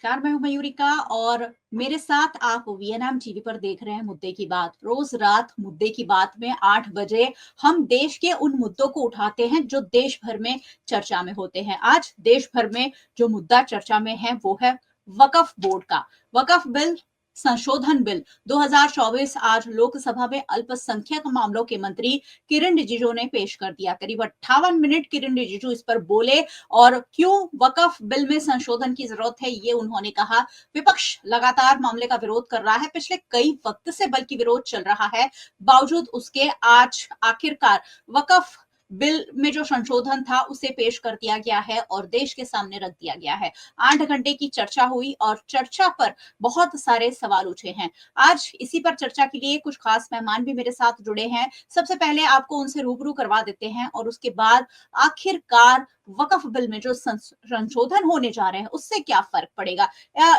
नमस्कार, मैं हूं मयूरिका और मेरे साथ आप वीएनएम टीवी पर देख रहे हैं मुद्दे की बात। रोज रात मुद्दे की बात में 8 बजे हम देश के उन मुद्दों को उठाते हैं जो देश भर में चर्चा में होते हैं। आज देश भर में जो मुद्दा चर्चा में है वो है वक्फ बोर्ड का। वक्फ बिल संशोधन बिल 2024 आज लोकसभा में अल्पसंख्यक मामलों के मंत्री किरण रिजिजू ने पेश कर दिया। करीब 58 मिनट किरण रिजिजू इस पर बोले और क्यों वक्फ बिल में संशोधन की जरूरत है ये उन्होंने कहा। विपक्ष लगातार मामले का विरोध कर रहा है, पिछले कई वक्त से बल्कि विरोध चल रहा है, बावजूद उसके आज आखिरकार वक्फ बिल में जो संशोधन था उसे पेश कर दिया गया है और देश के सामने रख दिया गया है। 8 घंटे की चर्चा हुई और चर्चा पर बहुत सारे सवाल उठे हैं। आज इसी पर चर्चा के लिए कुछ खास मेहमान भी मेरे साथ जुड़े हैं। सबसे पहले आपको उनसे रूबरू करवा देते हैं और उसके बाद आखिरकार वक्फ बिल में जो संशोधन होने जा रहे हैं उससे क्या फर्क पड़ेगा।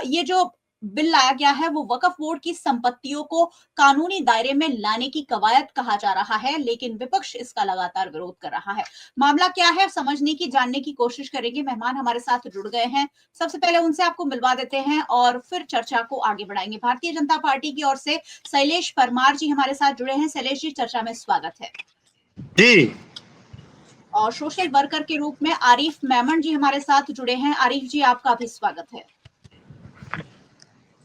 ये जो बिल लाया गया है वो वक्फ बोर्ड की संपत्तियों को कानूनी दायरे में लाने की कवायद कहा जा रहा है, लेकिन विपक्ष इसका लगातार विरोध कर रहा है। मामला क्या है समझने की, जानने की कोशिश करेंगे। मेहमान हमारे साथ जुड़ गए हैं, सबसे पहले उनसे आपको मिलवा देते हैं और फिर चर्चा को आगे बढ़ाएंगे। भारतीय जनता पार्टी की ओर से शैलेश परमार जी हमारे साथ जुड़े हैं। शैलेश जी, चर्चा में स्वागत है जी। और सोशल वर्कर के रूप में आरिफ मेमन जी हमारे साथ जुड़े हैं। आरिफ जी, आपका भी स्वागत है।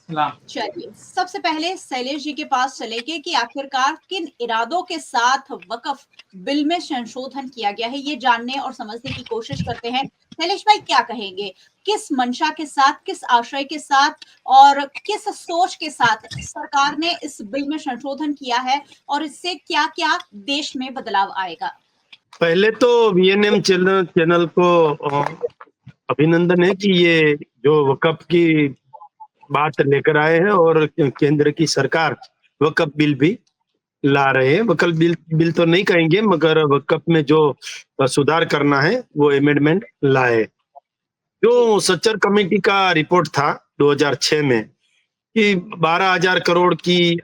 चलिए, सबसे पहले शैलेश जी के पास चलेंगे कि आखिरकार किन इरादों के साथ वक्फ बिल में संशोधन किया गया है, ये जानने और समझने की कोशिश करते हैं। शैलेश भाई, क्या कहेंगे, किस मंशा के साथ, किस आशय के साथ और किस सोच के साथ सरकार ने इस बिल में संशोधन किया है और इससे क्या क्या देश में बदलाव आएगा? पहले तो वीएनएम चैनल को अभिनंदन है कि ये जो वक्फ की बात लेकर आए हैं और केंद्र की सरकार वक्फ बिल भी ला रहे हैं। वक्फ बिल तो नहीं कहेंगे, मगर वक्फ में जो सुधार करना है वो अमेंडमेंट लाए। जो सच्चर कमेटी का रिपोर्ट था 2006 में कि 12,000 करोड़ की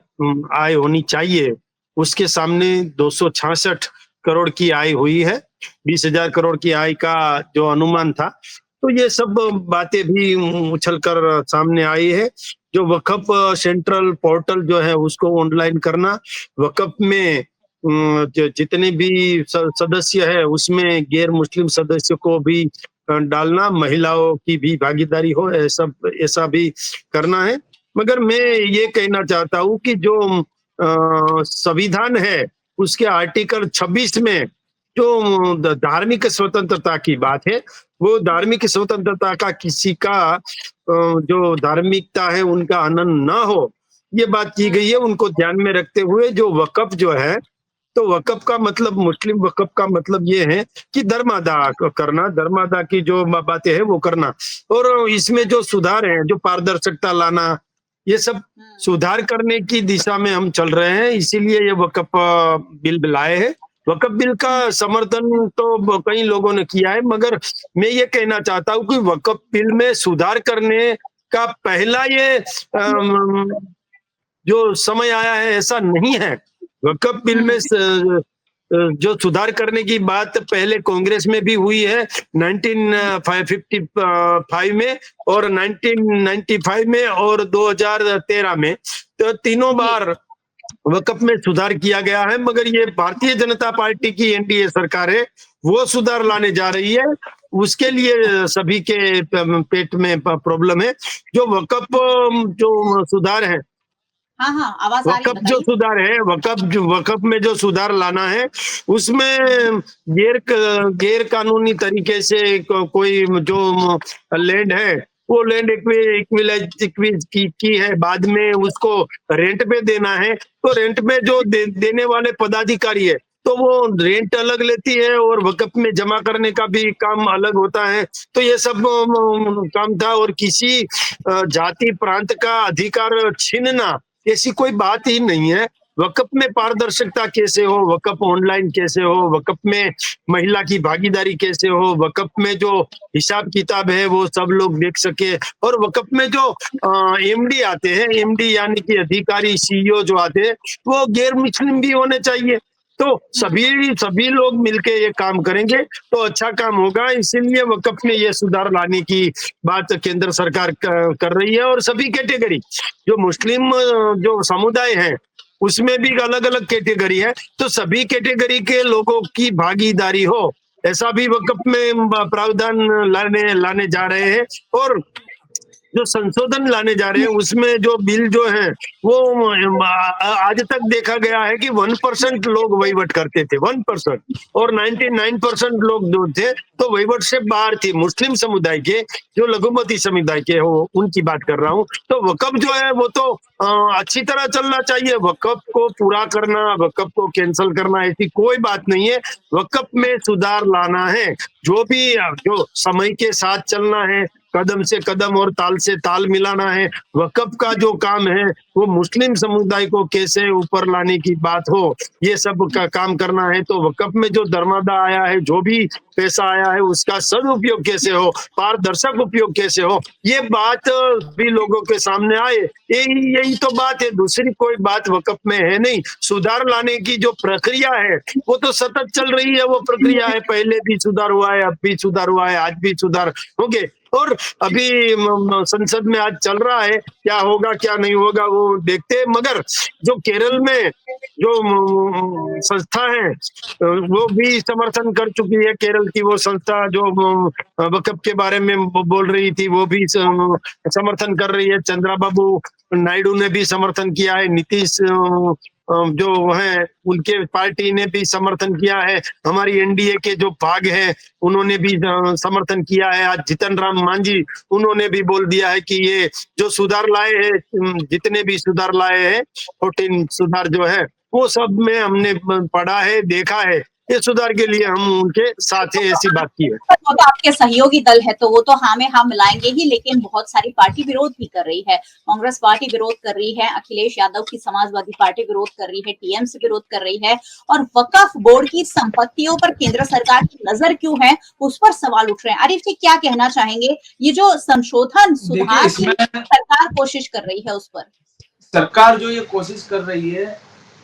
आय होनी चाहिए, उसके सामने 266 करोड़ की आय हुई है। 20,000 करोड़ की आय का जो अनुमान था, तो ये सब बातें भी उछलकर सामने आई है। जो वक्फ सेंट्रल पोर्टल जो है उसको ऑनलाइन करना, वक्फ में जितने भी सदस्य है उसमें गैर मुस्लिम सदस्य को भी डालना, महिलाओं की भी भागीदारी हो, ऐसा भी करना है। मगर मैं ये कहना चाहता हूँ कि जो संविधान है उसके आर्टिकल 26 में जो धार्मिक स्वतंत्रता की बात है, वो धार्मिक स्वतंत्रता का किसी का जो धार्मिकता है उनका हनन ना हो, ये बात की गई है। उनको ध्यान में रखते हुए जो वक्फ जो है, तो वक्फ का मतलब, मुस्लिम वक्फ का मतलब ये है कि धर्म अदा करना, धर्म अदा की जो बातें है वो करना। और इसमें जो सुधार है, जो पारदर्शिता लाना, ये सब सुधार करने की दिशा में हम चल रहे हैं, इसीलिए ये वक्फ बिल लाए हैं। वक्फ बिल का समर्थन तो कई लोगों ने किया है, मगर मैं ये कहना चाहता हूँ कि वक्फ बिल में सुधार करने का पहला ये जो समय आया है ऐसा नहीं है। वक्फ बिल में जो सुधार करने की बात पहले कांग्रेस में भी हुई है 1955 में और 1995 में और 2013 में, तो तीनों बार वक्फ में सुधार किया गया है। मगर ये भारतीय जनता पार्टी की एनडीए सरकार है, वो सुधार लाने जा रही है, उसके लिए सभी के पेट में प्रॉब्लम है। जो वक्फ जो सुधार है, हाँ, आवाज आ रही है, वक्फ जो सुधार है, वक्फ में जो सुधार लाना है, उसमें गैर कानूनी तरीके से कोई जो लैंड है वो लैंड एक्विज की है, बाद में उसको रेंट पे देना है, तो रेंट में जो देने वाले पदाधिकारी है तो वो रेंट अलग लेती है और वक्फ में जमा करने का भी काम अलग होता है। तो ये सब काम था और किसी जाति प्रांत का अधिकार छीनना ऐसी कोई बात ही नहीं है। वक्फ में पारदर्शिता कैसे हो, वक्फ ऑनलाइन कैसे हो, वक्फ में महिला की भागीदारी कैसे हो, वक्फ में जो हिसाब किताब है वो सब लोग देख सके, और वक्फ में जो एमडी आते हैं, एमडी यानी कि अधिकारी, सीईओ जो आते हैं, वो गैर मुस्लिम भी होने चाहिए। तो सभी सभी लोग मिलके ये काम करेंगे तो अच्छा काम होगा। इसीलिए वक्फ में ये सुधार लाने की बात केंद्र सरकार कर रही है। और सभी कैटेगरी जो मुस्लिम जो समुदाय है उसमें भी अलग अलग कैटेगरी है, तो सभी कैटेगरी के लोगों की भागीदारी हो ऐसा भी वक्फ में प्रावधान लाने जा रहे हैं। और जो संशोधन लाने जा रहे हैं उसमें जो बिल जो है वो आज तक देखा गया है कि 1% लोग वहीवट करते थे, 1%, और 99% लोग जो थे तो वहीवट से बाहर थे। मुस्लिम समुदाय के जो लघुमती समुदाय के हो उनकी बात कर रहा हूँ। तो वक्फ जो है वो तो अच्छी तरह चलना चाहिए। वक्फ को पूरा करना, वक्फ को कैंसिल करना ऐसी कोई बात नहीं है। वक्फ में सुधार लाना है, जो भी जो समय के साथ चलना है, कदम से कदम और ताल से ताल मिलाना है। वक्फ का जो काम है वो मुस्लिम समुदाय को कैसे ऊपर लाने की बात हो, ये सब का काम करना है। तो वक्फ में जो धर्मादा आया है, जो भी पैसा आया है, उसका सदुपयोग कैसे हो, पारदर्शक उपयोग कैसे हो, ये बात भी लोगों के सामने आए। यही तो बात है, दूसरी कोई बात वक्फ में है नहीं। सुधार लाने की जो प्रक्रिया है वो तो सतत चल रही है, वो प्रक्रिया है। पहले भी सुधार हुआ है, अब भी सुधार हुआ है, आज भी सुधार होंगे। और अभी संसद में आज चल रहा है, क्या होगा क्या नहीं होगा वो देखते हैं। मगर जो केरल में जो संस्था है वो भी समर्थन कर चुकी है। केरल की वो संस्था जो वक्फ के बारे में बोल रही थी वो भी समर्थन कर रही है। चंद्राबाबू नायडू ने भी समर्थन किया है, नीतीश जो है उनके पार्टी ने भी समर्थन किया है, हमारी एनडीए के जो भाग है उन्होंने भी समर्थन किया है। आज जीतन राम मांझी उन्होंने भी बोल दिया है कि ये जो सुधार लाए हैं, जितने भी सुधार लाए हैं 14 सुधार जो है वो सब में हमने पढ़ा है, देखा है, ये सुधार के लिए हम उनके साथ है, ऐसी बात की है। वो तो आपके सहयोगी दल है तो वो तो हाँ में हाँ मिलाएंगे ही, लेकिन बहुत सारी पार्टी विरोध भी कर रही है। कांग्रेस पार्टी विरोध कर रही है, अखिलेश यादव की समाजवादी पार्टी विरोध कर रही है, टीएमसी विरोध कर रही है। और वक्फ बोर्ड की संपत्तियों पर केंद्र सरकार की नजर क्यों है, उस पर सवाल उठ रहे हैं। आरिफ जी क्या कहना चाहेंगे, ये जो संशोधन सुधार की सरकार कोशिश कर रही है उस पर? सरकार जो ये कोशिश कर रही है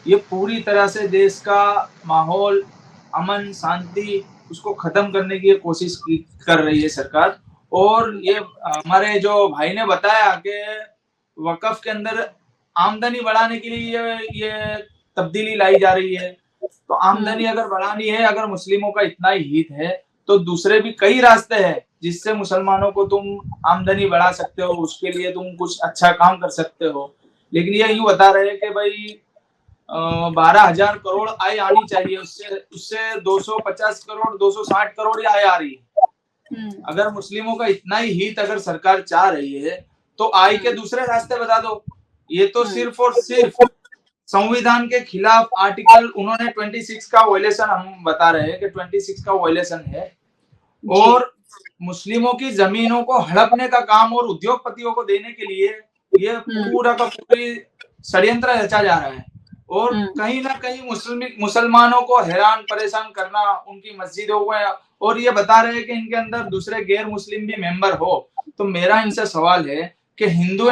ये पूरी तरह से देश का माहौल, अमन शांति उसको खत्म करने की कोशिश कर रही है सरकार। और ये हमारे जो भाई ने बताया कि वक्फ के अंदर आमदनी बढ़ाने के लिए ये तब्दीली लाई जा रही है। तो आमदनी अगर बढ़ानी है, अगर मुस्लिमों का इतना ही हित है तो दूसरे भी कई रास्ते हैं जिससे मुसलमानों को तुम आमदनी बढ़ा सकते हो, उसके लिए तुम कुछ अच्छा काम कर सकते हो। लेकिन ये यूं बता रहे हैं कि भाई 12,000 करोड़ आय आनी चाहिए, उससे 250 करोड़ 260 करोड़ आय आ रही है। अगर मुस्लिमों का इतना ही हित अगर सरकार चाह रही है तो आय के दूसरे रास्ते बता दो। ये तो सिर्फ और सिर्फ संविधान के खिलाफ आर्टिकल उन्होंने 26 का वायलेशन, हम बता रहे हैं कि 26 का वायलेशन है। और मुस्लिमों की जमीनों को हड़पने का काम और उद्योगपतियों को देने के लिए ये पूरा का पूरी षड्यंत्र रचा जा रहा है। और कहीं ना कहीं मुसलमानों को हैरान परेशान करना, उनकी मस्जिदों को, और ये बता रहे हैं कि इनके अंदर दूसरे गैर मुस्लिम भी मेंबर हो। तो मेरा इनसे सवाल है कि हिंदू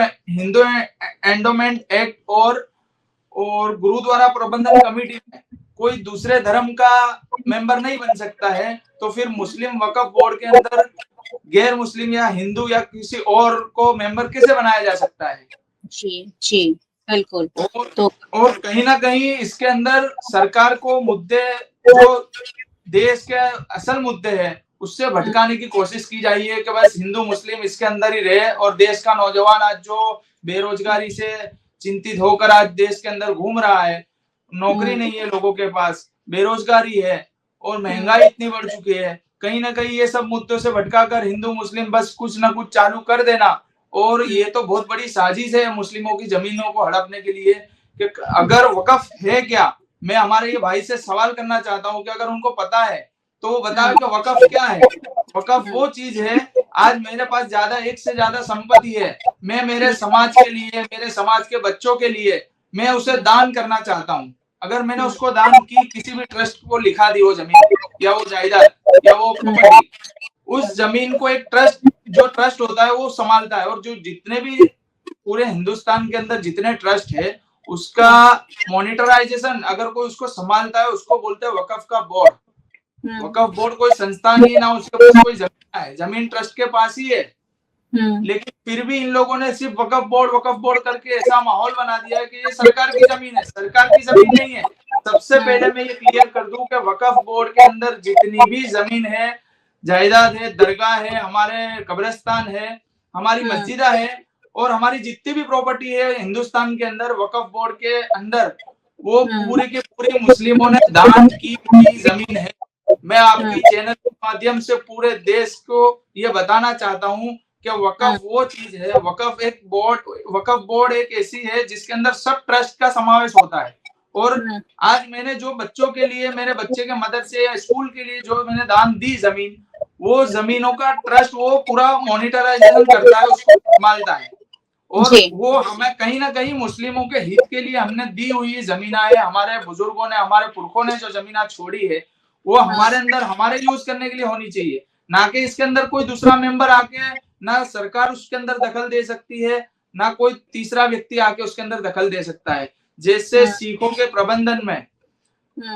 एंडोमेंट एक्ट और गुरुद्वारा प्रबंधन कमेटी में कोई दूसरे धर्म का मेंबर नहीं बन सकता है, तो फिर मुस्लिम वक्फ बोर्ड के अंदर गैर मुस्लिम या हिंदू या किसी और को मेंबर कैसे बनाया जा सकता है? जी बिल्कुल। और कहीं ना कहीं इसके अंदर सरकार को मुद्दे, जो देश के असल मुद्दे हैं, उससे भटकाने की कोशिश की जा रही है कि बस हिंदू मुस्लिम इसके अंदर ही रहे। और देश का नौजवान आज जो बेरोजगारी से चिंतित होकर आज देश के अंदर घूम रहा है, नौकरी नहीं है लोगों के पास, बेरोजगारी है और महंगाई इतनी बढ़ चुकी है, कहीं ना कहीं ये सब मुद्दों से भटकाकर हिंदू मुस्लिम बस कुछ ना कुछ चालू कर देना। और ये तो बहुत बड़ी साजिश है मुस्लिमों की जमीनों को हड़पने के लिए। कि अगर वक्फ है क्या, मैं हमारे ये भाई से सवाल करना चाहता हूँ कि अगर उनको पता है तो वो बताओ कि वक्फ क्या है। वक्फ वो चीज है, आज मेरे पास एक से ज्यादा संपत्ति है, मैं मेरे समाज के लिए, मेरे समाज के बच्चों के लिए मैं उसे दान करना चाहता हूँ। अगर मैंने उसको दान की, किसी भी ट्रस्ट को लिखा दी वो जमीन या वो जायदाद या वो प्रॉपर्टी, उस जमीन को एक ट्रस्ट होता है वो संभालता है। और जो जितने भी पूरे हिंदुस्तान के अंदर जितने ट्रस्ट है उसका मॉनिटराइजेशन अगर कोई उसको संभालता है उसको बोलते हैं वक्फ का बोर्ड। वक्फ बोर्ड कोई संस्था नहीं है, ना उसके पास कोई जमीन है, जमीन ट्रस्ट के पास ही है। लेकिन फिर भी इन लोगों ने सिर्फ वक्फ बोर्ड करके ऐसा माहौल बना दिया है कि ये सरकार की जमीन है, सरकार की जमीन नहीं है। सबसे पहले मैं ये क्लियर कर दूं कि वक्फ बोर्ड के अंदर जितनी भी जमीन है, जायदाद है, दरगाह है, हमारे कब्रिस्तान है, हमारी मस्जिदा है और हमारी जितनी भी प्रॉपर्टी है हिंदुस्तान के अंदर वक्फ बोर्ड के अंदर, वो पूरे के पूरे मुस्लिमों ने दान की हुई जमीन है। मैं आपकी चैनल के माध्यम से पूरे देश को ये बताना चाहता हूँ कि वक्फ वो चीज है, वक्फ बोर्ड एक ऐसी है जिसके अंदर सब ट्रस्ट का समावेश होता है। और आज मैंने जो बच्चों के लिए, मेरे बच्चे के मदरसे या स्कूल के लिए जो मैंने दान दी जमीन, वो जमीनों का ट्रस्ट वो पूरा मॉनिटराइजेशन करता है, उसको संभालता है। और वो हमें कहीं ना कहीं मुस्लिमों के हित के लिए हमने दी हुई जमीना है। हमारे बुजुर्गों ने, हमारे पुरखों ने जो जमीना छोड़ी है वो हमारे अंदर हमारे यूज करने के लिए होनी चाहिए, ना कि इसके अंदर कोई दूसरा मेंबर आके, ना सरकार उसके अंदर दखल दे सकती है, ना कोई तीसरा व्यक्ति आके उसके अंदर दखल दे सकता है। जैसे सिखों के प्रबंधन में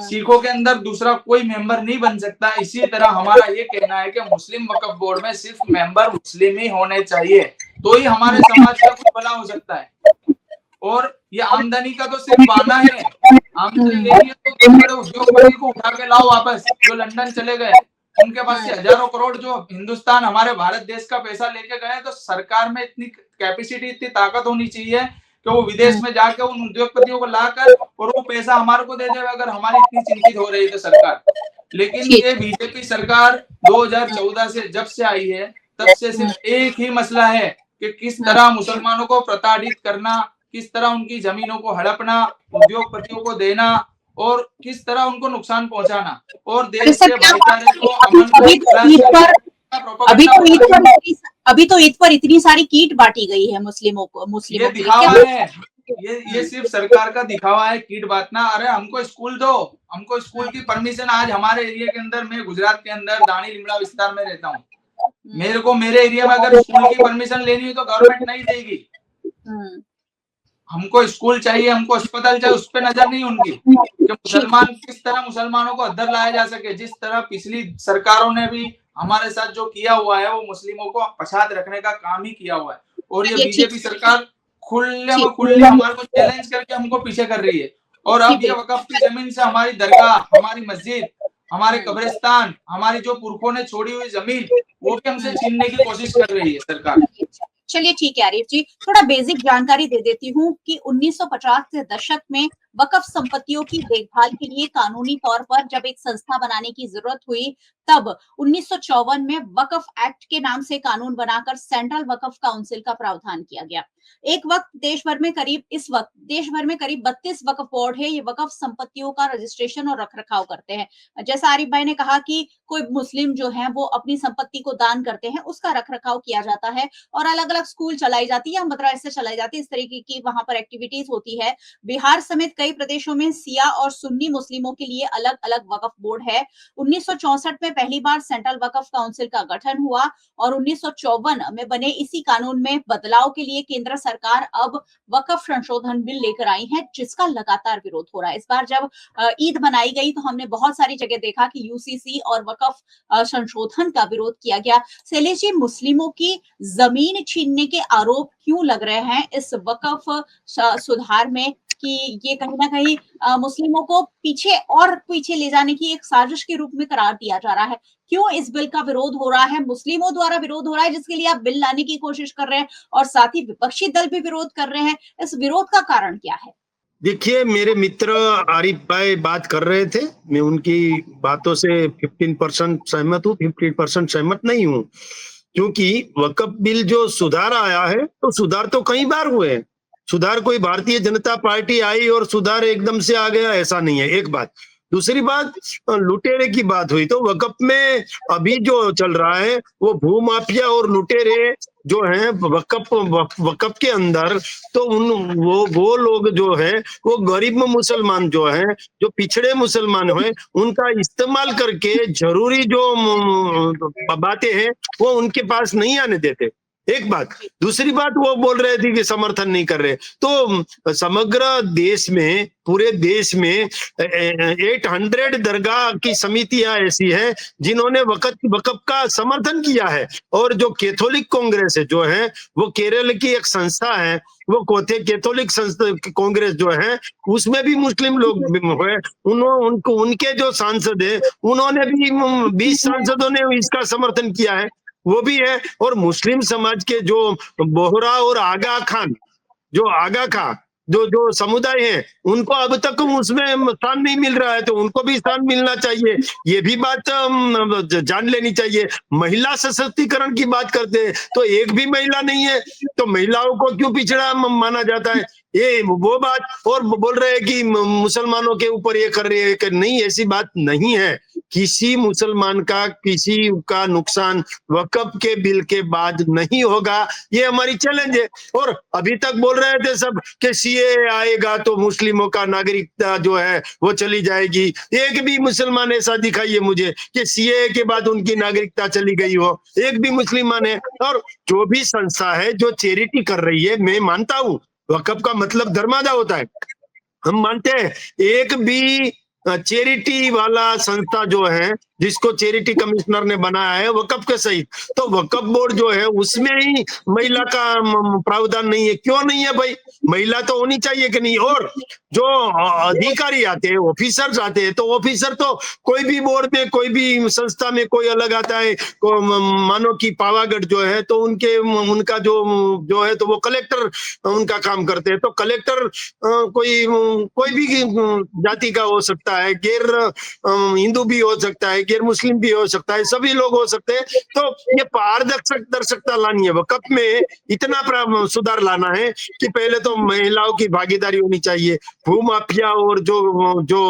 सिखों के अंदर दूसरा कोई मेंबर नहीं बन सकता, इसी तरह हमारा ये कहना है कि मुस्लिम वक्फ बोर्ड में सिर्फ मेंबर मुस्लिम ही होने चाहिए, तो ही हमारे समाज का कुछ भला हो सकता है। और ये आमदनी का तो सिर्फ बहाना है, आमदनी लेनी है तो बड़े उद्योगपति को उठा के लाओ वापस, जो लंदन चले गए, उनके पास से हजारों करोड़ जो हिंदुस्तान हमारे भारत देश का पैसा लेके गए। तो सरकार में इतनी कैपेसिटी, इतनी ताकत होनी चाहिए कि वो विदेश में जाके उन उद्योगपतियों को लाकर और वो पैसा हमारे को दे दे, अगर हमारी इतनी चिंतित हो रही है तो सरकार। लेकिन ये बीजेपी सरकार 2014 से जब से आई है तब से सिर्फ एक ही मसला है कि किस तरह मुसलमानों को प्रताड़ित करना, किस तरह उनकी जमीनों को हड़पना, उद्योगपतियों को देना और किस तरह उनको नुकसान पहुंचाना और देश के भाईचारे को, अमन अभी तो ईद पर इतनी सारी किट बांटी गई है मुस्लिमों को। ये दिखावा है, ये सिर्फ सरकार का दिखावा है किट बांटना। अरे हमको स्कूल दो, हमको स्कूल की परमिशन। आज हमारे एरिया के अंदर, मैं गुजरात के अंदर दानी लिमड़ा विस्तार में रहता हूँ, मेरे को मेरे एरिया में अगर स्कूल की परमिशन लेनी है तो गवर्नमेंट नहीं देगी। हमको स्कूल चाहिए, हमको अस्पताल चाहिए, उस पर नजर नहीं उनकी कि मुसलमान किस तरह मुसलमानों को अंदर लाया जा सके। जिस तरह पिछली सरकारों ने भी हमारे साथ जो किया हुआ है वो मुस्लिमों को पछात रखने का काम ही किया हुआ है। और ये बीजेपी सरकार खुले हमारे को चैलेंज करके हमको पीछे कर रही है। और अब ये वक्फ की जमीन से हमारी दरगाह, हमारी मस्जिद, हमारे कब्रिस्तान, हमारी जो पुरखों ने छोड़ी हुई जमीन, वो भी हमसे छीनने की कोशिश कर रही है सरकार। चलिए ठीक है आरिफ जी, थोड़ा बेसिक जानकारी दे देती हूँ कि 1950 के दशक में वक्फ संपत्तियों की देखभाल के लिए कानूनी तौर पर जब एक संस्था बनाने की जरूरत हुई, तब 1954 में वक्फ एक्ट के नाम से कानून बनाकर सेंट्रल वक्फ काउंसिल का प्रावधान किया गया। एक वक्त देश भर में करीब 32 वक्फ बोर्ड है। ये वक्फ संपत्तियों का रजिस्ट्रेशन और रखरखाव करते हैं। जैसा आरिफ भाई ने कहा कि कोई मुस्लिम जो है वो अपनी संपत्ति को दान करते हैं, उसका रखरखाव किया जाता है और अलग अलग स्कूल चलाई जाती है, मदरसे चलाई जाती है, इस तरीके की वहां पर एक्टिविटीज होती है। बिहार समेत कई प्रदेशों में सिया और सुन्नी मुस्लिमों के लिए अलग अलग वक्फ बोर्ड है। 1964 में पहली बार सेंट्रल वक्फ काउंसिल का गठन हुआ और 1954 में बने इसी कानून में बदलाव के लिए केंद्र सरकार अब वक्फ संशोधन बिल लेकर आई है, जिसका लगातार विरोध हो रहा है। इस बार जब ईद मनाई गई तो हमने बहुत सारी जगह देखा कि यूसीसी और वक्फ संशोधन का विरोध किया गया। शैलेश जी, मुस्लिमों की जमीन छीनने के आरोप क्यों लग रहे हैं इस वक्फ सुधार में कि ये कहीं ना कहीं मुस्लिमों को पीछे ले जाने की एक साजिश के रूप में करार दिया जा रहा है? क्यों इस बिल का विरोध हो रहा है? मुस्लिमों द्वारा विरोध हो रहा है जिसके लिए आप बिल लाने की कोशिश कर रहे हैं और साथ ही विपक्षी दल भी विरोध कर रहे हैं। इस विरोध का कारण क्या है? देखिए, मेरे मित्र आरिफ भाई बात कर रहे थे, मैं उनकी बातों से 15% सहमत हूँ, 50% सहमत नहीं हूँ। क्योंकि वक्फ बिल जो सुधार आया है, तो सुधार तो कई बार हुए हैं। सुधार कोई भारतीय जनता पार्टी आई और सुधार एकदम से आ गया, ऐसा नहीं है, एक बात। दूसरी बात, लुटेरे की बात हुई, तो वक्फ में अभी जो चल रहा है वो भूमाफिया और लुटेरे जो हैं वक्फ के अंदर, तो वो लोग जो है वो गरीब मुसलमान जो हैं, जो पिछड़े मुसलमान हैं, उनका इस्तेमाल करके जरूरी जो बातें हैं वो उनके पास नहीं आने देते। एक बात। दूसरी बात, वो बोल रहे थे कि समर्थन नहीं कर रहे, तो समग्र देश में, पूरे देश में 800 दरगाह की समितियां ऐसी हैं जिन्होंने वक्फ का समर्थन किया है। और जो कैथोलिक कांग्रेस है जो है, वो केरल की एक संस्था है, वो कैथोलिक कांग्रेस जो है, उसमें भी मुस्लिम लोग हुए। उनके जो सांसद है, उन्होंने भी 20 सांसदों ने इसका समर्थन किया है, वो भी है। और मुस्लिम समाज के जो बोहरा और आगा खान, जो आगा खां, जो समुदाय है, उनको अब तक उसमें स्थान नहीं मिल रहा है, तो उनको भी स्थान मिलना चाहिए। ये भी बात जान लेनी चाहिए। महिला सशक्तिकरण की बात करते हैं तो एक भी महिला नहीं है, तो महिलाओं को क्यों पिछड़ा माना जाता है, ये वो बात। और बोल रहे हैं कि मुसलमानों के ऊपर ये कर रहे हैं, कि नहीं, ऐसी बात नहीं है। किसी मुसलमान का, किसी का नुकसान वक्फ के बिल के बाद नहीं होगा, ये हमारी चैलेंज है। और अभी तक बोल रहे थे सब कि सीए आएगा तो मुस्लिमों का नागरिकता जो है वो चली जाएगी। एक भी मुसलमान ऐसा दिखाइए मुझे कि सीए के बाद उनकी नागरिकता चली गई हो, एक भी मुसलमान है। और जो भी संस्था है जो चैरिटी कर रही है, मैं मानता हूं वक्फ का मतलब धर्मादा होता है, हम मानते हैं। एक भी चैरिटी वाला संस्था जो है, जिसको चैरिटी कमिश्नर ने बनाया है वक्फ के सहित, तो वक्फ बोर्ड जो है उसमें ही महिला का प्रावधान नहीं है। क्यों नहीं है भाई? महिला तो होनी चाहिए कि नहीं? और जो अधिकारी आते हैं, ऑफिसर्स आते हैं, तो ऑफिसर तो कोई भी बोर्ड में, कोई भी संस्था में कोई अलग आता है। मानो कि पावागढ़ जो है, तो उनका जो है, तो वो कलेक्टर उनका काम करते हैं। तो कलेक्टर कोई भी जाति का हो सकता है, गैर हिंदू भी हो सकता है, गैर मुस्लिम भी हो सकता है, सभी लोग हो सकते हैं। तो ये पारदर्शकता लानी है वक्फ में, इतना सुधार लाना है कि पहले तो महिलाओं की भागीदारी होनी चाहिए। भूमाफिया और जो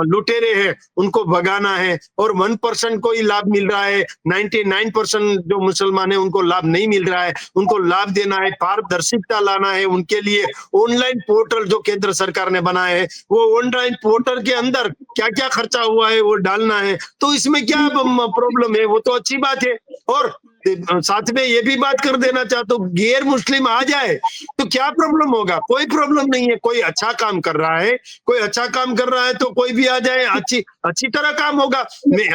लुटेरे हैं उनको भगाना है। और 1% को ही लाभ मिल रहा है, 99% जो मुसलमान है उनको लाभ नहीं मिल रहा है, उनको लाभ देना है, पारदर्शिता लाना है। उनके लिए ऑनलाइन पोर्टल जो केंद्र सरकार ने बनाया है, वो ऑनलाइन पोर्टल के अंदर क्या क्या खर्चा हुआ है वो डालना है। तो इसमें क्या प्रॉब्लम है? वो तो अच्छी बात है। और साथ में ये भी बात कर देना चाहता हूँ, गैर मुस्लिम आ जाए तो क्या प्रॉब्लम होगा? कोई प्रॉब्लम नहीं है। कोई अच्छा काम कर रहा है, कोई अच्छा काम कर रहा है तो कोई भी आ जाए, अच्छी तरह काम होगा।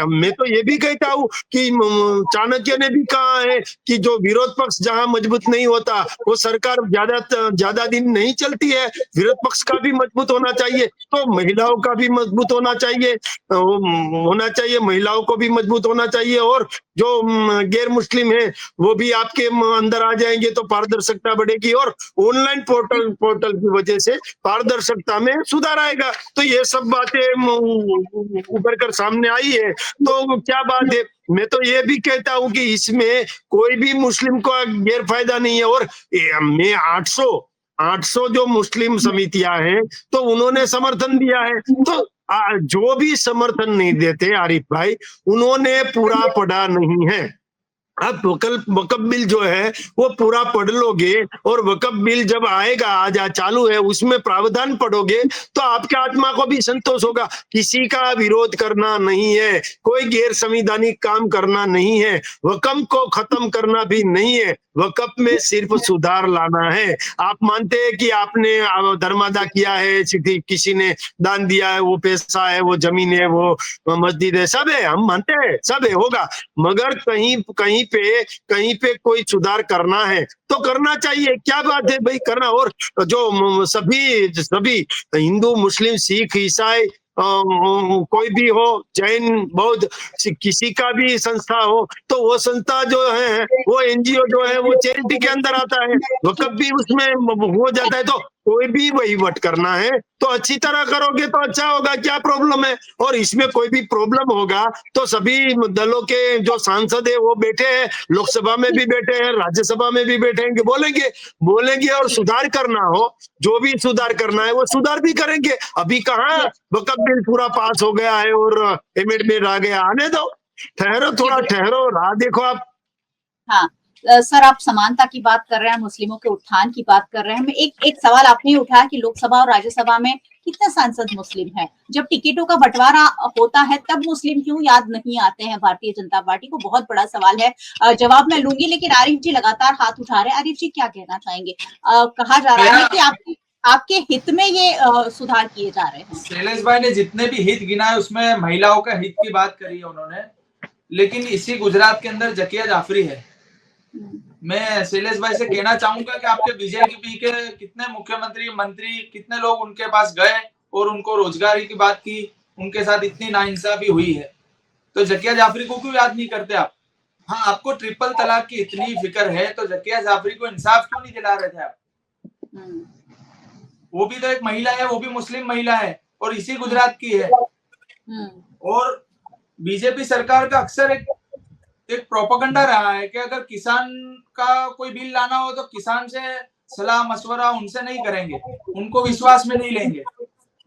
मैं तो ये भी कहता हूँ कि चाणक्य ने भी कहा है कि जो विरोध पक्ष जहां मजबूत नहीं होता, वो सरकार ज्यादा दिन नहीं चलती है। विरोध पक्ष का भी मजबूत होना चाहिए, तो महिलाओं का भी मजबूत होना चाहिए, महिलाओं को भी मजबूत होना चाहिए। और जो गैर मुस्लिम है वो भी आपके अंदर आ जाएंगे तो पारदर्शिता बढ़ेगी, और ऑनलाइन पोर्टल की वजह से पारदर्शिता में सुधार आएगा। तो ये सब बातें उभर कर सामने आई है, तो क्या बात है। मैं तो ये भी कहता हूं कि इसमें कोई भी मुस्लिम को गैर फायदा नहीं है। और मैं 800 जो मुस्लिम समितियां हैं, तो उन्होंने समर्थन दिया है। तो जो भी समर्थन नहीं देते आरिफ भाई, उन्होंने पूरा पढ़ा नहीं है। आप वक्फ बिल जो है वो पूरा पढ़ लोगे, और वक्फ बिल जब आएगा, आज चालू है, उसमें प्रावधान पढ़ोगे तो आपके आत्मा को भी संतोष होगा। किसी का विरोध करना नहीं है, कोई गैर संवैधानिक काम करना नहीं है, वक्फ को खत्म करना भी नहीं है, वक्फ में सिर्फ सुधार लाना है। आप मानते हैं कि आपने धर्मादा किया है, किसी ने दान दिया है, वो पैसा है, वो जमीन है, वो मस्जिद है, सब है, हम मानते हैं, सब है, होगा। मगर कहीं पे कोई सुधार करना है तो करना चाहिए। क्या बात है भाई, करना। और जो सभी हिंदू, मुस्लिम, सिख, ईसाई, कोई भी हो, जैन, बौद्ध, किसी का भी संस्था हो, तो वो संस्था जो है, वो एनजीओ जो है, वो चैरिटी के अंदर आता है, वक्फ भी उसमें हो जाता है। तो कोई भी वहीवट करना है तो अच्छी तरह करोगे तो अच्छा होगा, क्या प्रॉब्लम है? और इसमें कोई भी प्रॉब्लम होगा तो सभी दलों के जो सांसद है वो बैठे हैं, लोकसभा में भी बैठे हैं, राज्यसभा में भी बैठेंगे, बोलेंगे और सुधार करना हो, जो भी सुधार करना है वो सुधार भी करेंगे। अभी कहाँ वक्फ बिल पूरा पास हो गया है और एमेंडमेंट आ गया, आने दो, ठहरो, थोड़ा ठहरो, राह देखो आप। हाँ सर, आप समानता की बात कर रहे हैं, मुस्लिमों के उत्थान की बात कर रहे हैं। एक सवाल आपने उठाया कि लोकसभा और राज्यसभा में कितने सांसद मुस्लिम हैं? जब टिकटों का बंटवारा होता है तब मुस्लिम क्यों याद नहीं आते हैं भारतीय जनता पार्टी को? बहुत बड़ा सवाल है। जवाब मैं लूंगी, लेकिन आरिफ जी लगातार हाथ उठा रहे हैं। आरिफ जी क्या कहना चाहेंगे? कहा जा रहा है कि आपके हित में ये सुधार किए जा रहे हैं। शैलेश भाई ने जितने भी हित गिनाए उसमें महिलाओं का हित की बात करी है उन्होंने, लेकिन इसी गुजरात के अंदर जकिया जाफरी है। मैं शैलेश भाई से कहना चाहूंगा कि आपके बीजेपी के कितने मुख्यमंत्री, मंत्री, कितने लोग उनके पास गए और उनको रोजगारी की बात की, उनके साथ इतनी नाइंसाफी हुई है, तो जकिया जाफरी को क्यों याद नहीं करते आप? हाँ, आपको ट्रिपल तलाक की इतनी फिक्र है तो जकिया जाफरी को इंसाफ क्यों नहीं दिला रहे थे आप? वो भी तो एक महिला है, वो भी मुस्लिम महिला है और इसी गुजरात की है। और बीजेपी सरकार का अक्सर एक प्रोपेगेंडा रहा है कि अगर किसान का कोई बिल लाना हो तो किसान से सलाह मशवरा उनसे नहीं करेंगे, उनको विश्वास में नहीं लेंगे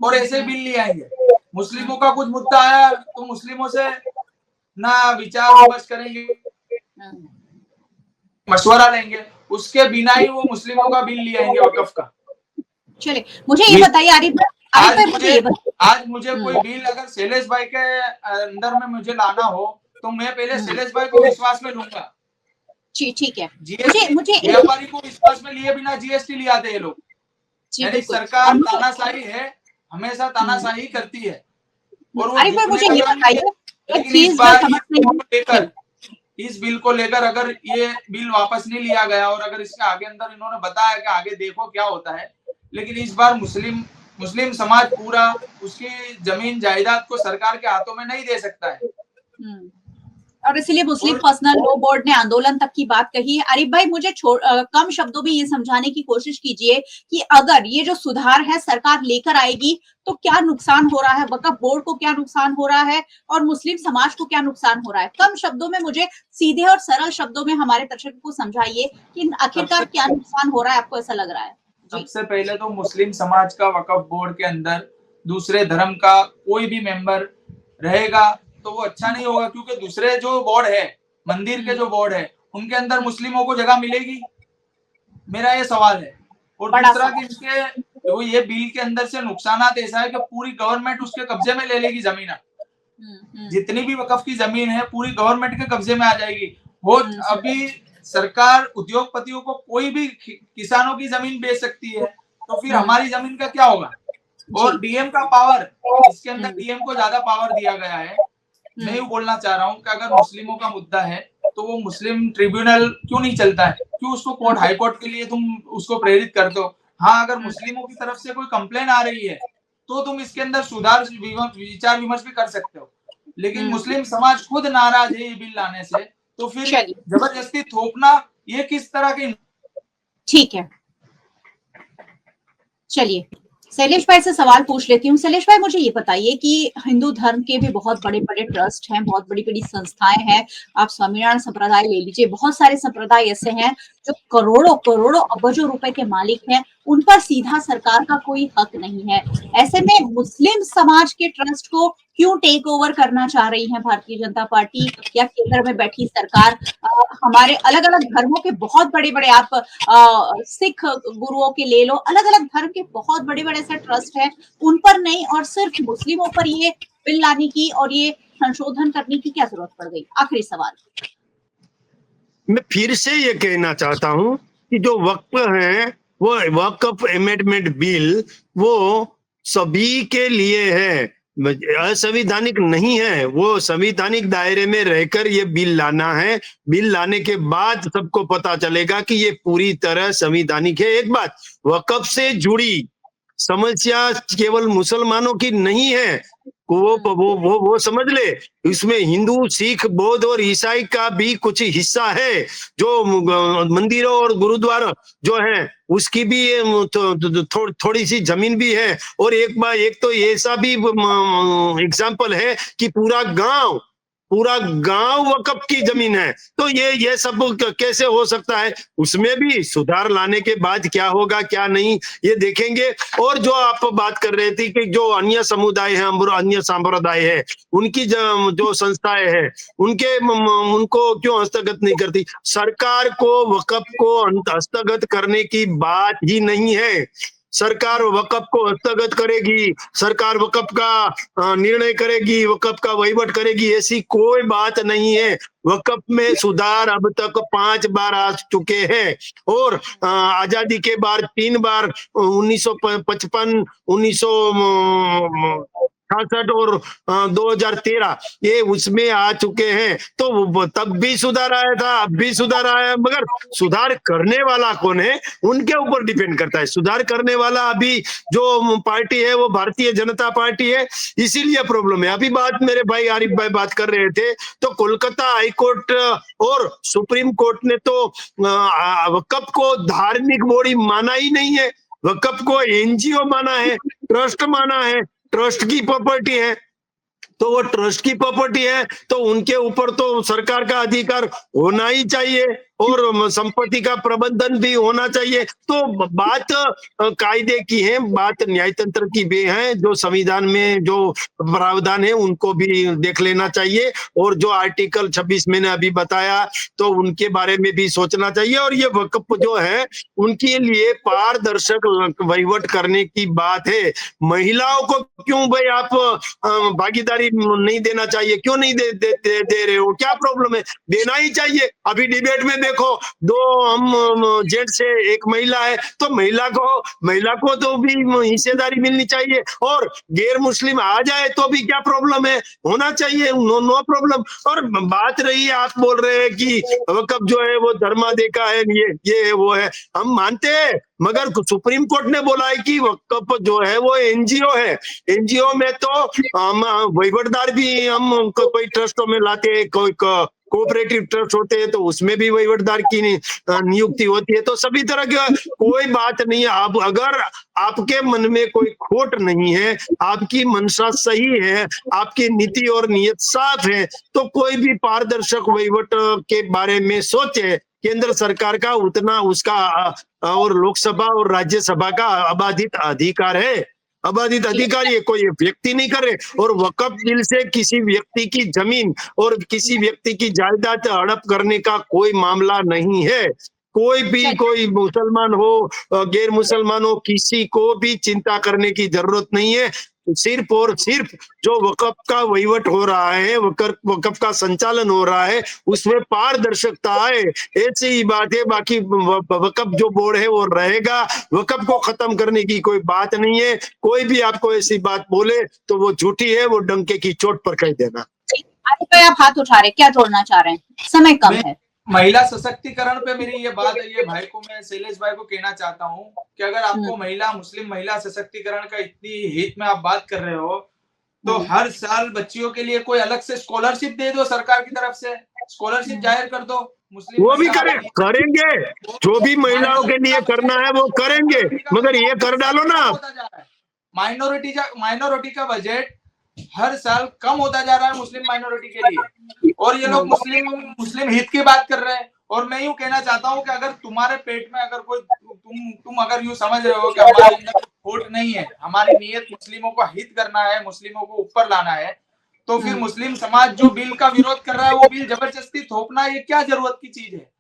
और ऐसे बिल ले आएंगे। मुस्लिमों का कुछ मुद्दा आया तो मुस्लिमों से ना विचार विमर्श करेंगे, मशवरा लेंगे, उसके बिना ही वो मुस्लिमों का बिल ले आएंगे वक्फ का। चलिए, मुझे ये बताइए आरिफ भाई, आज मुझे कोई बिल अगर शैलेश भाई के अंदर में मुझे लाना हो तो मैं पहले शैलेश भाई को विश्वास में लूंगा। ठीक है। मुझे व्यापारी को विश्वास में लिए बिना जीएसटी ले आते हैं लोग। यानी सरकार तानाशाही है, हमेशा तानाशाही करती है। और वो मुझे ये बताइए, इस बिल को लेकर अगर ये बिल वापस नहीं लिया गया और अगर इसके आगे अंदर इन्होंने बताया कि आगे देखो क्या होता है, लेकिन इस बार मुस्लिम समाज पूरा उसकी जमीन जायदाद को सरकार के हाथों में नहीं दे सकता है। और इसलिए मुस्लिम पर्सनल लॉ बोर्ड ने आंदोलन तक की बात कही है। आरिफ भाई, मुझे कम शब्दों में ये समझाने की कोशिश कीजिए कि अगर ये जो सुधार है सरकार लेकर आएगी तो क्या नुकसान हो रहा है, वक्फ बोर्ड को क्या नुकसान हो रहा है और मुस्लिम समाज को क्या नुकसान हो रहा है? कम शब्दों में, मुझे सीधे और सरल शब्दों में हमारे दर्शकों को समझाइए कि आखिरकार क्या नुकसान हो रहा है, आपको ऐसा लग रहा है? सबसे पहले तो मुस्लिम समाज का वक्फ बोर्ड के अंदर दूसरे धर्म का कोई भी मेंबर रहेगा तो वो अच्छा नहीं होगा, क्योंकि दूसरे जो बोर्ड है, मंदिर के जो बोर्ड है, उनके अंदर मुस्लिमों को जगह मिलेगी? मेरा ये सवाल है। और दूसरा कि इसके तो ये बिल के अंदर से नुकसान ऐसा है कि पूरी गवर्नमेंट उसके कब्जे में ले लेगी जमीन। जितनी भी वक्फ की जमीन है पूरी गवर्नमेंट के कब्जे में आ जाएगी। वो अभी सरकार उद्योगपतियों को कोई भी किसानों की जमीन बेच सकती है, तो फिर हमारी जमीन का क्या होगा? और डीएम का पावर, इसके अंदर डीएम को ज्यादा पावर दिया गया है। मैं ये बोलना चाह रहा हूँ कि अगर मुस्लिमों का मुद्दा है तो वो मुस्लिम ट्रिब्यूनल क्यों नहीं चलता है? क्यों उसको कोर्ट, हाई कोर्ट के लिए तुम उसको प्रेरित करते हो? हाँ, अगर मुस्लिमों की तरफ से कोई कंप्लेन आ रही है तो तुम इसके अंदर सुधार, विचार विमर्श भी कर सकते हो, लेकिन मुस्लिम समाज खुद नाराज है ये बिल लाने से, तो फिर जबरदस्ती थोपना ये किस तरह की? ठीक है, चलिए शैलेश भाई से सवाल पूछ लेती हूँ। शैलेश भाई, मुझे ये बताइए कि हिंदू धर्म के भी बहुत बड़े बड़े ट्रस्ट हैं, बहुत बड़ी बड़ी संस्थाएं हैं। आप स्वामीनारायण संप्रदाय ले लीजिए, बहुत सारे संप्रदाय ऐसे हैं जो करोड़ों करोड़ों अबजों रुपए के मालिक हैं, उन पर सीधा सरकार का कोई हक नहीं है। ऐसे में मुस्लिम समाज के ट्रस्ट को क्यों टेक ओवर करना चाह रही है भारतीय जनता पार्टी या केंद्र में बैठी सरकार? हमारे अलग अलग धर्मों के बहुत बड़े बड़े, आप सिख गुरुओं के ले लो, अलग अलग धर्म के बहुत बड़े बड़े ऐसे ट्रस्ट हैं, उन पर नहीं और सिर्फ मुस्लिमों पर ये बिल लाने की और ये संशोधन करने की क्या जरूरत पड़ गई? आखिरी सवाल। मैं फिर से ये कहना चाहता हूं कि जो वक्फ है, वो वक्फ अमेंडमेंट बिल वो सभी के लिए है, असंवैधानिक नहीं है। वो संवैधानिक दायरे में रहकर ये बिल लाना है। बिल लाने के बाद सबको पता चलेगा कि ये पूरी तरह संवैधानिक है। एक बात, वक्फ से जुड़ी समस्या केवल मुसलमानों की नहीं है, वो समझ ले, इसमें हिंदू, सिख, बौद्ध और ईसाई का भी कुछ हिस्सा है। जो मंदिरों और गुरुद्वारा जो है उसकी भी थोड़ी सी जमीन भी है। और एक तो ऐसा भी एग्जाम्पल है कि पूरा गांव वक्फ की जमीन है। तो ये सब कैसे हो सकता है? उसमें भी सुधार लाने के बाद क्या होगा क्या नहीं ये देखेंगे। और जो आप बात कर रहे थे कि जो अन्य समुदाय है, अन्य संप्रदाय है, उनकी जो संस्थाएं हैं उनको क्यों हस्तगत नहीं करती? सरकार को वक्फ को हस्तगत करने की बात ही नहीं है। सरकार वक़्फ़ को हस्तगत करेगी, सरकार वक़्फ़ का निर्णय करेगी, वक़्फ़ का वहीवट करेगी, ऐसी कोई बात नहीं है। वक़्फ़ में सुधार अब तक 5 बार आ चुके हैं और आजादी के बाद 3 बार 1955, 1966 और 2013 ये उसमें आ चुके हैं। तो तब भी सुधार आया था, अब भी सुधार आया, मगर सुधार करने वाला कौन है उनके ऊपर डिपेंड करता है। सुधार करने वाला अभी जो पार्टी है वो भारतीय जनता पार्टी है, इसीलिए प्रॉब्लम है। अभी बात मेरे भाई आरिफ भाई बात कर रहे थे, तो कोलकाता हाई कोर्ट और सुप्रीम कोर्ट ने तो वक्फ को धार्मिक बॉडी माना ही नहीं है, वक्फ को एनजीओ माना है, ट्रस्ट माना है, ट्रस्ट की प्रॉपर्टी है। तो वो ट्रस्ट की प्रॉपर्टी है तो उनके ऊपर तो सरकार का अधिकार होना ही चाहिए और संपत्ति का प्रबंधन भी होना चाहिए। तो बात कायदे की है, बात न्यायतंत्र की भी है, जो संविधान में जो प्रावधान है उनको भी देख लेना चाहिए और जो आर्टिकल 26 मैंने अभी बताया तो उनके बारे में भी सोचना चाहिए। और ये वक्फ जो है उनके लिए पारदर्शक वहीवट करने की बात है। महिलाओं को क्यों भाई आप भागीदारी नहीं देना चाहिए, क्यों नहीं दे रहे हो, क्या प्रॉब्लम है? देना ही चाहिए। अभी डिबेट में देखो दो हम जेंट्स से एक महिला है तो महिला को तो भी हिस्सेदारी मिलनी चाहिए और गैर मुस्लिम आ जाए तो भी क्या प्रॉब्लम है, होना चाहिए, नो प्रॉब्लम। और बात रही है, आप बोल रहे हैं कि वक्फ जो है वो धर्मादय का है, ये है वो है, हम मानते हैं, मगर सुप्रीम कोर्ट ने बोला है कि वक्फ जो है वो एनजीओ है। एनजीओ में तो हम वहीवटदार भी हम कोई ट्रस्टों में लाते हैं, कोई कोऑपरेटिव ट्रस्ट होते हैं तो उसमें भी वहीवटदार की नियुक्ति होती है। तो सभी तरह की कोई बात नहीं है। आप अगर आपके मन में कोई खोट नहीं है, आपकी मंशा सही है, आपकी नीति और नियत साफ है, तो कोई भी पारदर्शक वहीवट के बारे में सोचे। केंद्र सरकार का उतना उसका और लोकसभा और राज्यसभा का अबाधित अधिकार है, अबाधित अधिकारी है, कोई व्यक्ति नहीं कर रहे। और वक्फ बिल से किसी व्यक्ति की जमीन और किसी व्यक्ति की जायदाद हड़प करने का कोई मामला नहीं है। कोई भी, कोई मुसलमान हो गैर मुसलमान हो, किसी को भी चिंता करने की जरूरत नहीं है। सिर्फ और सिर्फ जो वक्फ का वहीवट हो रहा है, वक्फ का संचालन हो रहा है, उसमें पारदर्शिता है, ऐसी ही बात है। बाकी वक्फ जो बोर्ड है वो रहेगा, वक्फ को खत्म करने की कोई बात नहीं है। कोई भी आपको ऐसी बात बोले तो वो झूठी है, वो डंके की चोट पर कह देना। आप हाथ उठा रहे, क्या जोड़ना चाह रहे हैं? समय कम है। महिला सशक्तिकरण पे मेरी ये बात है, ये भाई को मैं शैलेश भाई को कहना चाहता हूँ कि अगर आपको मुस्लिम महिला सशक्तिकरण का इतनी हित में आप बात कर रहे हो तो हर साल बच्चियों के लिए कोई अलग से स्कॉलरशिप दे दो, सरकार की तरफ से स्कॉलरशिप जाहिर कर दो। मुस्लिम वो भी करेंगे, जो भी महिलाओं के लिए करना है वो करेंगे, मगर ये कर डालो ना। माइनॉरिटी का बजट हर साल कम होता जा रहा है मुस्लिम माइनॉरिटी के लिए, और ये लोग मुस्लिम हित की बात कर रहे हैं। और मैं यूं कहना चाहता हूं कि अगर तुम्हारे पेट में अगर कोई तुम अगर यूं समझ रहे हो कि हमारे अंदर खोट नहीं है, हमारी नीयत मुस्लिमों का हित करना है, मुस्लिमों को ऊपर लाना है, तो फिर मुस्लिम समाज जो बिल का विरोध कर रहा है वो बिल जबरदस्ती थोपना ये क्या जरूरत की चीज है?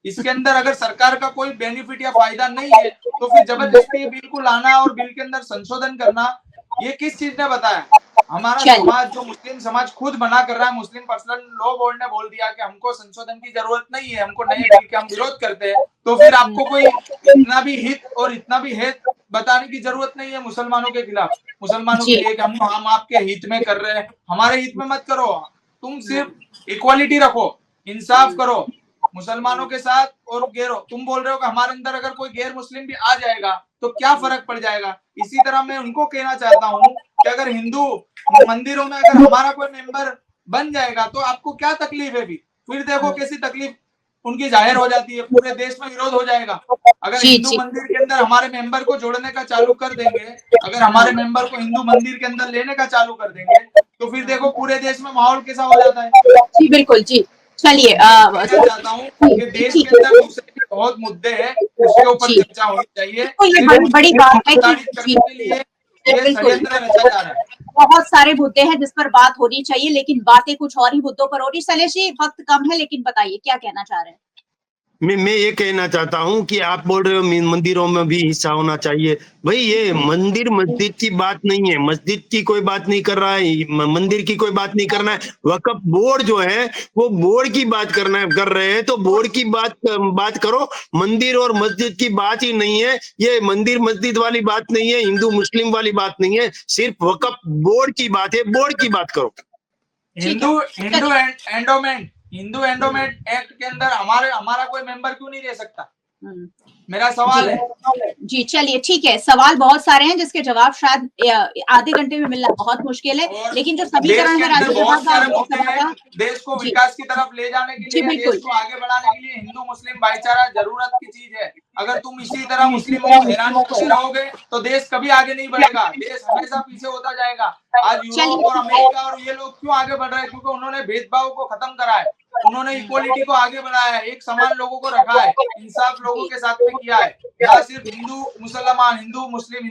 इसके अंदर अगर सरकार का कोई बेनिफिट या फायदा नहीं है तो फिर जबरदस्ती बिल को लाना और बिल के अंदर संशोधन करना ये किस चीज ने बताया? हमारा समाज जो मुस्लिम समाज खुद बना कर रहा है, मुस्लिम पर्सनल लॉ बोर्ड ने बोल दिया कि हमको संशोधन की जरूरत नहीं है, हमको नए बिल के हम विरोध करते हैं, तो फिर आपको कोई इतना भी हित और इतना भी हेत बताने की जरूरत नहीं है मुसलमानों के खिलाफ, मुसलमानों के लिए कि हम आपके हित में कर रहे हैं। हमारे हित में मत करो, तुम सिर्फ इक्वालिटी रखो, इंसाफ करो मुसलमानों के साथ और गैरों। तुम बोल रहे हो कि हमारे अंदर अगर कोई गैर मुस्लिम भी आ जाएगा तो क्या फर्क पड़ जाएगा? इसी तरह मैं उनको कहना चाहता हूँ कि अगर हिंदू मंदिरों में अगर हमारा कोई मेंबर बन जाएगा तो आपको क्या तकलीफ है? भी फिर देखो कैसी तकलीफ उनकी जाहिर हो जाती है, पूरे देश में विरोध हो जाएगा। अगर हिंदू मंदिर के अंदर हमारे मेंबर को जोड़ने का चालू कर देंगे, अगर हमारे मेंबर को हिंदू मंदिर के अंदर लेने का चालू कर देंगे, तो फिर देखो पूरे देश में माहौल कैसा हो जाता है। जी बिल्कुल जी। चलिए चाहता हूँ कि देश के अंदर दूसरे भी बहुत मुद्दे हैं, उसके ऊपर चर्चा होनी चाहिए। ये बड़ी बात है कि षड्यंत्र रचा जा रहा है, बहुत सारे मुद्दे हैं जिस पर बात होनी चाहिए, लेकिन बातें कुछ और ही मुद्दों पर हो रही। शैलेश जी, वक्त कम है लेकिन बताइए क्या कहना चाह रहे हैं? मैं ये कहना चाहता हूँ कि आप बोल रहे हो मंदिरों में भी हिस्सा होना चाहिए। भाई ये मंदिर मस्जिद की बात नहीं है, मस्जिद की कोई बात नहीं कर रहा है, मंदिर की कोई बात नहीं करना है। वक्फ बोर्ड जो है वो बोर्ड की बात कर रहे हैं, तो बोर्ड की बात करो। मंदिर और मस्जिद की बात ही नहीं है, ये मंदिर मस्जिद वाली बात नहीं है, हिंदू मुस्लिम वाली बात नहीं है, सिर्फ वक्फ बोर्ड की बात है। बोर्ड की बात करो। हिंदू एंडोमेंट एक्ट के अंदर हमारा कोई मेंबर क्यों नहीं रह सकता? हम्म। मेरा सवाल है। जी चलिए ठीक है, सवाल बहुत सारे हैं जिसके जवाब शायद आधे घंटे में मिलना बहुत मुश्किल है, लेकिन जो समीकरण है राज्यसभा का, देश को विकास की तरफ ले जाने के लिए, देश को आगे बढ़ाने के लिए हिंदू मुस्लिम भाईचारा जरूरत की चीज है। अगर तुम इसी तरह मुस्लिमों को हैरान करते रहोगे तो देश कभी आगे नहीं बढ़ेगा, देश हमेशा पीछे होता जाएगा। आज यूरोप और अमेरिका और ये लोग क्यों आगे बढ़ रहे हैं? क्योंकि उन्होंने भेदभाव को खत्म करा है, उन्होंने इक्वालिटी को आगे बढ़ाया है, एक समान लोगों को रखा है, इंसाफ लोगों के साथ में किया है। यहाँ सिर्फ हिंदू मुसलमान, हिंदू मुस्लिम,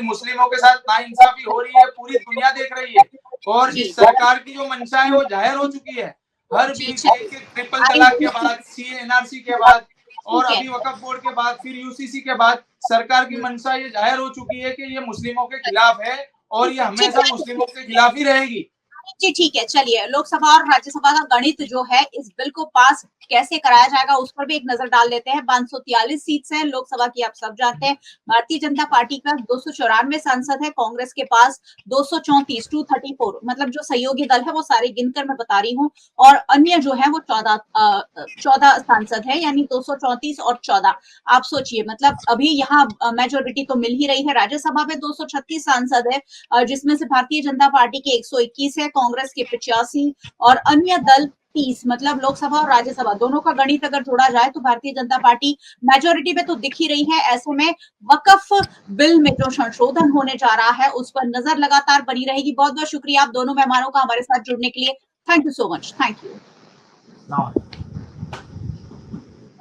मुस्लिमों के साथ नाइंसाफी हो रही है, पूरी दुनिया देख रही है। और इस सरकार की जो मंशा है वो जाहिर हो चुकी है। हर बीच एक ट्रिपल तलाक के बाद, एनआरसी के बाद और अभी वक्फ बोर्ड के बाद, फिर यूसीसी के बाद सरकार की मंशा ये जाहिर हो चुकी है कि ये मुस्लिमों के खिलाफ है और ये हमेशा मुस्लिमों के खिलाफ ही रहेगी। जी ठीक है, चलिए लोकसभा और राज्यसभा का गणित जो है इस बिल को पास कैसे कराया जाएगा उस पर भी एक नजर डाल लेते हैं। 543 सीट है लोकसभा की, आप सब जानते हैं। भारतीय जनता पार्टी का 294 सांसद है, कांग्रेस के पास 234, 234, मतलब जो सहयोगी दल है वो सारे गिनकर मैं बता रही हूँ, और अन्य जो है वो 14 सांसद है, यानी 234 और 14। आप सोचिए, मतलब अभी यहाँ मेजोरिटी तो मिल ही रही है। राज्यसभा में 236 सांसद है, जिसमें से भारतीय जनता पार्टी के 121 है, कांग्रेस के 85 और अन्य दल 30। मतलब लोकसभा और राज्यसभा दोनों का गणित अगर जोड़ा जाए तो भारतीय जनता पार्टी मेजोरिटी में तो दिख ही रही है। ऐसे में वक्फ बिल में जो संशोधन होने जा रहा है उस पर नजर लगातार बनी रहेगी। बहुत बहुत शुक्रिया आप दोनों मेहमानों का हमारे साथ जुड़ने के लिए। Thank you so much, thank you.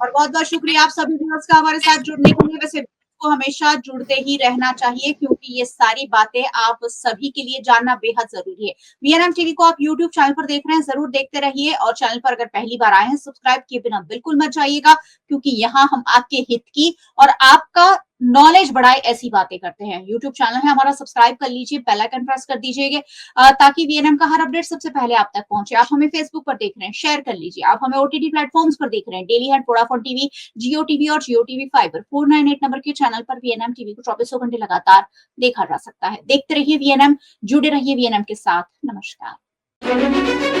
और बहुत बहुत शुक्रिया आप सभी व्यूअर्स का हमारे साथ जुड़ने के लिए। वैसे को हमेशा जुड़ते ही रहना चाहिए क्योंकि ये सारी बातें आप सभी के लिए जानना बेहद जरूरी है। वीएनएम टीवी को आप यूट्यूब चैनल पर देख रहे हैं, जरूर देखते रहिए, और चैनल पर अगर पहली बार आए हैं सब्सक्राइब किए बिना बिल्कुल मत जाइएगा, क्योंकि यहाँ हम आपके हित की और आपका नॉलेज बढ़ाए ऐसी बातें करते हैं। यूट्यूब चैनल है हमारा, सब्सक्राइब कर लीजिए, बेल आइकन प्रेस कर दीजिएगा ताकि वीएनएम का हर अपडेट सबसे पहले आप तक पहुंचे। आप हमें फेसबुक पर देख रहे हैं, शेयर कर लीजिए। आप हमें ओटीटी प्लेटफॉर्म्स पर देख रहे हैं, डेली हंट, वोडाफोन टीवी, जियो टीवी और जियो टीवी फाइबर 498 नंबर के चैनल पर वीएनएम टीवी को 24 घंटे लगातार देखा जा सकता है। देखते रहिए वीएनएम, जुड़े रहिए वीएनएम के साथ। नमस्कार।